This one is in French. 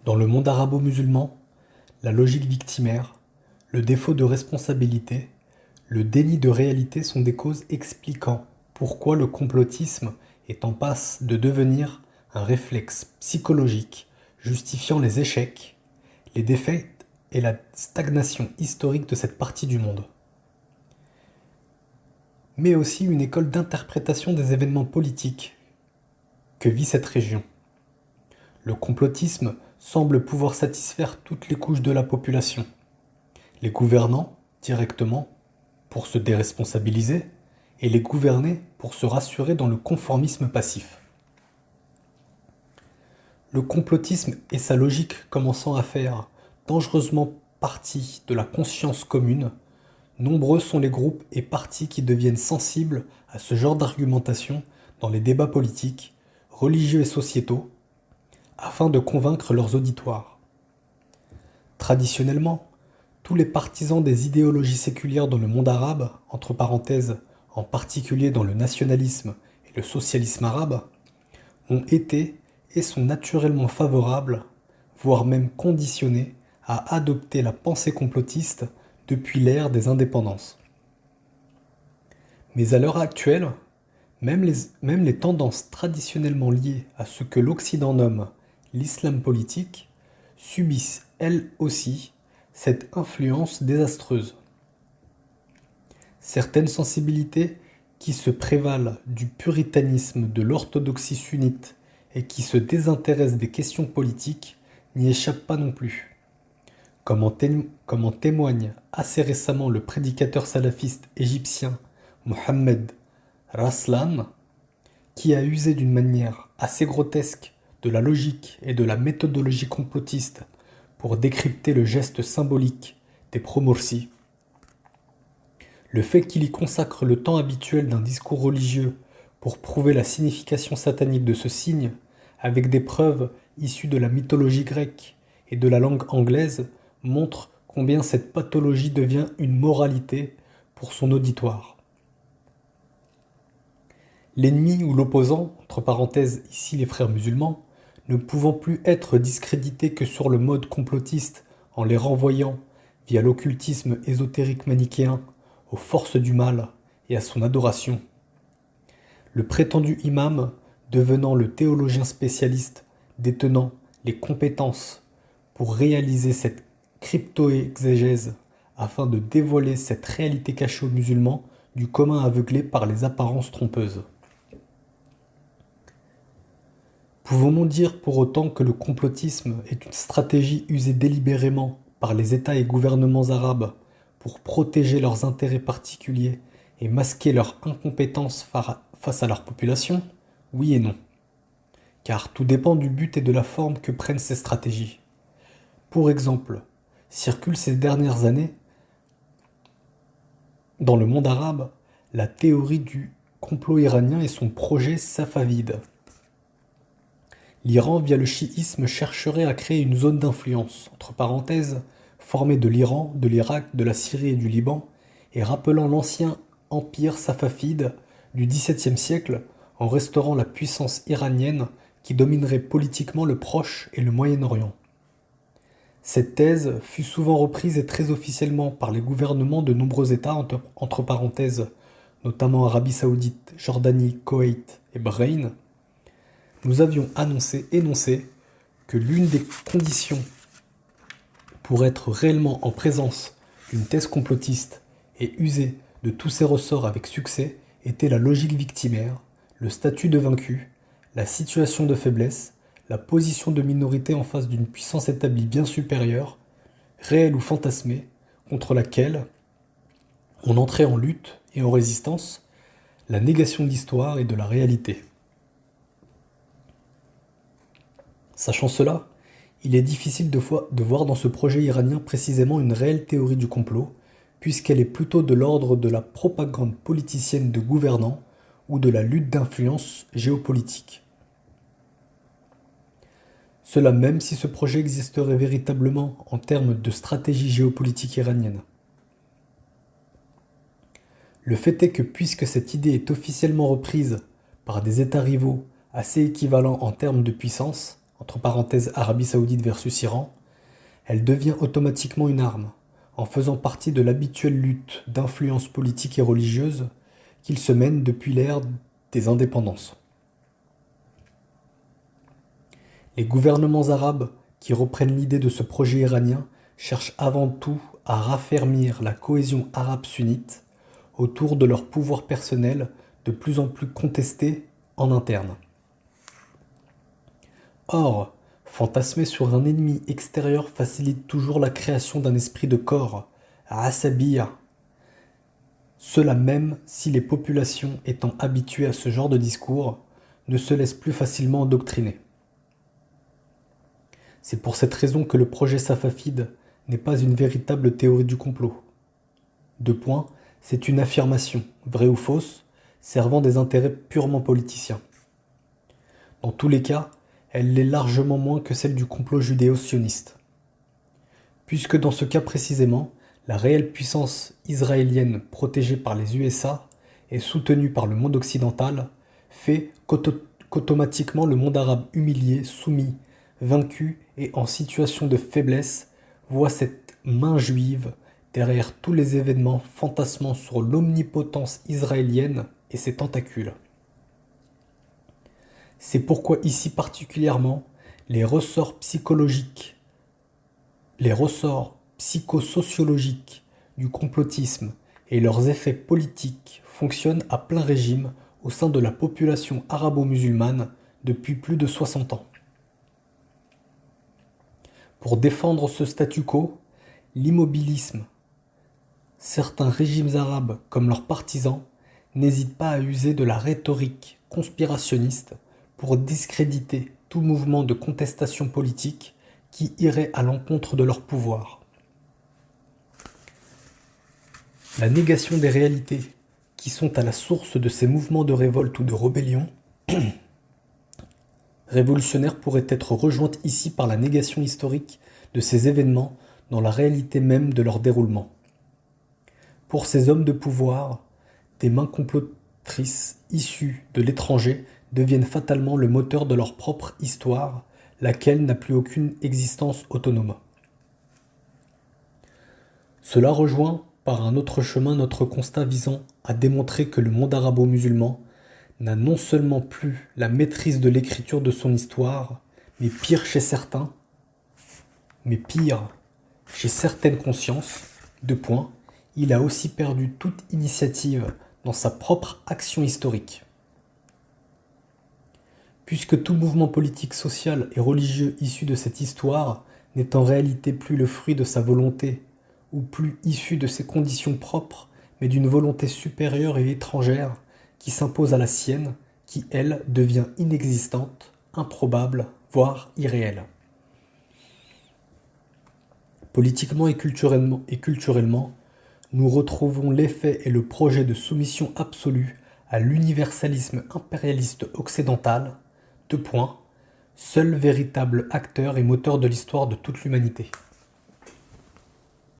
Dans le monde arabo-musulman, la logique victimaire, le défaut de responsabilité, le déni de réalité sont des causes expliquant pourquoi le complotisme est en passe de devenir un réflexe psychologique justifiant les échecs, les défaites et la stagnation historique de cette partie du monde, mais aussi une école d'interprétation des événements politiques que vit cette région. Le complotisme semble pouvoir satisfaire toutes les couches de la population. Les gouvernants, directement, pour se déresponsabiliser, et les gouvernés pour se rassurer dans le conformisme passif. Le complotisme et sa logique commençant à faire dangereusement partie de la conscience commune, nombreux sont les groupes et partis qui deviennent sensibles à ce genre d'argumentation dans les débats politiques, religieux et sociétaux, afin de convaincre leurs auditoires. Traditionnellement, tous les partisans des idéologies séculières dans le monde arabe, entre parenthèses, en particulier dans le nationalisme et le socialisme arabe, ont été et sont naturellement favorables, voire même conditionnés, à adopter la pensée complotiste depuis l'ère des indépendances. Mais à l'heure actuelle, même les tendances traditionnellement liées à ce que l'Occident nomme l'islam politique subissent elles aussi cette influence désastreuse. Certaines sensibilités qui se prévalent du puritanisme de l'orthodoxie sunnite et qui se désintéressent des questions politiques n'y échappent pas non plus. Comme en témoigne assez récemment le prédicateur salafiste égyptien Mohammed Raslan, qui a usé d'une manière assez grotesque de la logique et de la méthodologie complotiste pour décrypter le geste symbolique des pro-Morsi. Le fait qu'il y consacre le temps habituel d'un discours religieux pour prouver la signification satanique de ce signe, avec des preuves issues de la mythologie grecque et de la langue anglaise, montre combien cette pathologie devient une moralité pour son auditoire. L'ennemi ou l'opposant, entre parenthèses ici les frères musulmans, ne pouvant plus être discrédités que sur le mode complotiste en les renvoyant, via l'occultisme ésotérique manichéen, aux forces du mal et à son adoration. Le prétendu imam devenant le théologien spécialiste détenant les compétences pour réaliser cette crypto-exégèse afin de dévoiler cette réalité cachée aux musulmans du commun aveuglé par les apparences trompeuses. Pouvons-nous dire pour autant que le complotisme est une stratégie usée délibérément par les États et gouvernements arabes pour protéger leurs intérêts particuliers et masquer leur incompétence face à leur population? Oui et non. Car tout dépend du but et de la forme que prennent ces stratégies. Pour exemple, circule ces dernières années, dans le monde arabe, la théorie du complot iranien et son projet safavide. L'Iran, via le chiisme, chercherait à créer une zone d'influence, entre parenthèses, formée de l'Iran, de l'Irak, de la Syrie et du Liban, et rappelant l'ancien empire safavide du XVIIe siècle en restaurant la puissance iranienne qui dominerait politiquement le Proche et le Moyen-Orient. Cette thèse fut souvent reprise et très officiellement par les gouvernements de nombreux États, entre parenthèses, notamment Arabie Saoudite, Jordanie, Koweït et Bahreïn. Nous avions énoncé que l'une des conditions pour être réellement en présence d'une thèse complotiste et user de tous ses ressorts avec succès était la logique victimaire, le statut de vaincu, la situation de faiblesse, la position de minorité en face d'une puissance établie bien supérieure, réelle ou fantasmée, contre laquelle on entrait en lutte et en résistance, la négation de l'histoire et de la réalité. Sachant cela, il est difficile de voir dans ce projet iranien précisément une réelle théorie du complot, puisqu'elle est plutôt de l'ordre de la propagande politicienne de gouvernants ou de la lutte d'influence géopolitique. Cela même si ce projet existerait véritablement en termes de stratégie géopolitique iranienne. Le fait est que puisque cette idée est officiellement reprise par des États rivaux assez équivalents en termes de puissance, entre parenthèses Arabie Saoudite versus Iran, elle devient automatiquement une arme, en faisant partie de l'habituelle lutte d'influence politique et religieuse qu'il se mène depuis l'ère des indépendances. Les gouvernements arabes qui reprennent l'idée de ce projet iranien cherchent avant tout à raffermir la cohésion arabe sunnite autour de leur pouvoir personnel de plus en plus contesté en interne. Or, fantasmer sur un ennemi extérieur facilite toujours la création d'un esprit de corps, asabiya. Cela même si les populations étant habituées à ce genre de discours ne se laissent plus facilement endoctriner. C'est pour cette raison que le projet Safavide n'est pas une véritable théorie du complot. Deux points, c'est une affirmation, vraie ou fausse, servant des intérêts purement politiciens. Dans tous les cas, elle l'est largement moins que celle du complot judéo-sioniste. Puisque dans ce cas précisément, la réelle puissance israélienne protégée par les USA et soutenue par le monde occidental fait qu'automatiquement le monde arabe humilié, soumis, vaincu et en situation de faiblesse voit cette main juive derrière tous les événements fantasmant sur l'omnipotence israélienne et ses tentacules. C'est pourquoi ici particulièrement, les ressorts psychosociologiques du complotisme et leurs effets politiques fonctionnent à plein régime au sein de la population arabo-musulmane depuis plus de 60 ans. Pour défendre ce statu quo, l'immobilisme, certains régimes arabes comme leurs partisans n'hésitent pas à user de la rhétorique conspirationniste pour discréditer tout mouvement de contestation politique qui irait à l'encontre de leur pouvoir. La négation des réalités qui sont à la source de ces mouvements de révolte ou de rébellion révolutionnaire pourrait être rejointe ici par la négation historique de ces événements dans la réalité même de leur déroulement. Pour ces hommes de pouvoir, des mains complotrices issues de l'étranger deviennent fatalement le moteur de leur propre histoire, laquelle n'a plus aucune existence autonome. Cela rejoint par un autre chemin notre constat visant à démontrer que le monde arabo-musulman n'a non seulement plus la maîtrise de l'écriture de son histoire, mais pire chez certaines consciences, il a aussi perdu toute initiative dans sa propre action historique. Puisque tout mouvement politique, social et religieux issu de cette histoire n'est en réalité plus le fruit de sa volonté, ou plus issu de ses conditions propres, mais d'une volonté supérieure et étrangère, qui s'impose à la sienne, qui, elle, devient inexistante, improbable, voire irréelle. Politiquement et culturellement, nous retrouvons l'effet et le projet de soumission absolue à l'universalisme impérialiste occidental, seul véritable acteur et moteur de l'histoire de toute l'humanité.